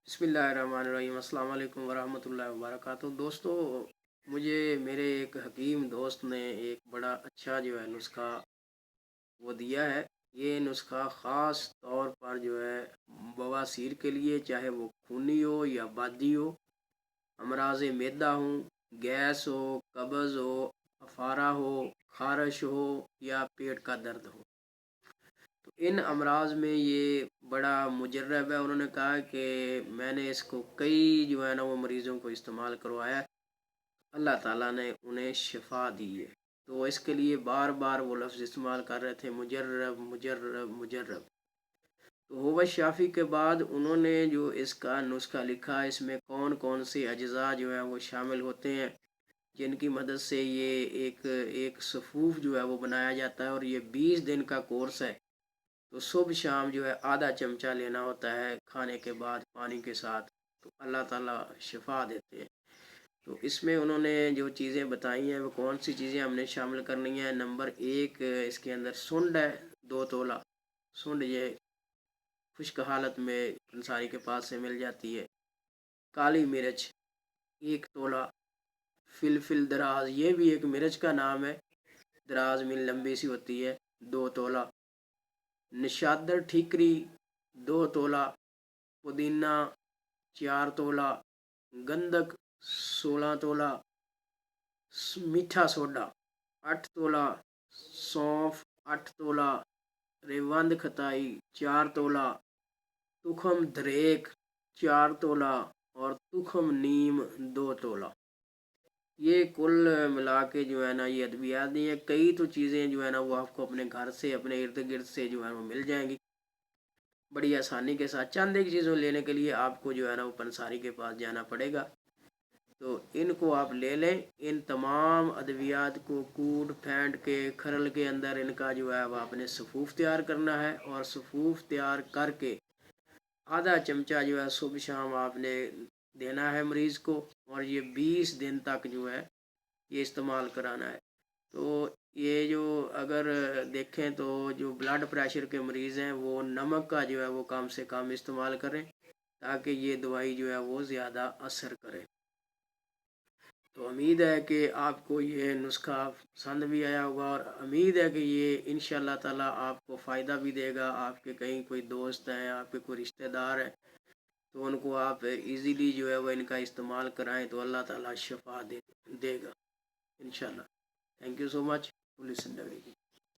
बिस्मिल्लाहिर्रहमानिर्रहीम। अस्सलाम वालेकुम वरहमतुल्लाहि वबरकातुहू। दोस्तों, मुझे मेरे एक हकीम दोस्त ने एक बड़ा अच्छा नुस्खा वो दिया है। ये नुस्खा ख़ास तौर पर बवासीर के लिए, चाहे वो खूनी हो या बादी हो, अमराज मैदा हो, गैस हो, कब्ज़ हो, अफारा हो, खारिश हो या पेट का दर्द हो, तो इन अमराज में ये बड़ा मुजर्रब है। उन्होंने कहा कि मैंने इसको कई वो मरीज़ों को इस्तेमाल करवाया, अल्लाह ताला ने उन्हें शिफा दी है। तो इसके लिए बार बार वो लफ्ज़ इस्तेमाल कर रहे थे, मुजर्रब मुजर्रब मुजर्रब। तो हुआ शाफी के बाद उन्होंने जो इसका नुस्खा लिखा, इसमें कौन कौन से अज्जा वो शामिल होते हैं, जिनकी मदद से ये एक एक सफूफ वो बनाया जाता है। और ये 20 दिन का कोर्स है। तो सुबह शाम आधा चमचा लेना होता है खाने के बाद पानी के साथ, तो अल्लाह ताला शिफा देते हैं। तो इसमें उन्होंने जो चीज़ें बताई हैं वो कौन सी चीज़ें हमने शामिल करनी है। नंबर 1, इसके अंदर सुंड है 2 तोला। सुंड ये खुश्क हालत में कंसारी के पास से मिल जाती है। काली मिर्च 1 तोला। फिलफिल दराज, ये भी एक मिर्च का नाम है, दराज में लंबी सी होती है, 2 तोला। निशादर ठीकरी 2 तोला। पुदीना 4 तोला। गंधक 16 तोला। मीठा सोडा 8 तोला। सौंफ 8 तोला। रेवंद खताई 4 तोला। तुखम धरेक 4 तोला। और तुखम नीम 2 तोला। ये कुल मिला के ये अद्वियात नहीं है। कई तो चीज़ें वो आपको अपने घर से, अपने इर्द गिर्द से वो मिल जाएंगी बड़ी आसानी के साथ। चंद एक चीज़ों लेने के लिए आपको वो पंसारी के पास जाना पड़ेगा। तो इनको आप ले लें। इन तमाम अद्वियात को कूट फेंट के खरल के अंदर इनका वो आपने सफूफ तैयार करना है। और सफूफ तैयार करके आधा चमचा सुबह शाम आपने देना है मरीज़ को। और ये 20 दिन तक ये इस्तेमाल कराना है। तो ये अगर देखें तो जो ब्लड प्रेशर के मरीज़ हैं वो नमक का वो कम से कम इस्तेमाल करें, ताकि ये दवाई वो ज़्यादा असर करे। तो उम्मीद है कि आपको ये नुस्खा पसंद भी आया होगा, और उम्मीद है कि ये इंशाल्लाह ताला आपको फ़ायदा भी देगा। आपके कहीं कोई दोस्त हैं, आपके कोई रिश्तेदार हैं, तो उनको आप इजीली वो इनका इस्तेमाल कराएं, तो अल्लाह ताला शिफा देगा इंशाल्लाह। Thank you so much for listening.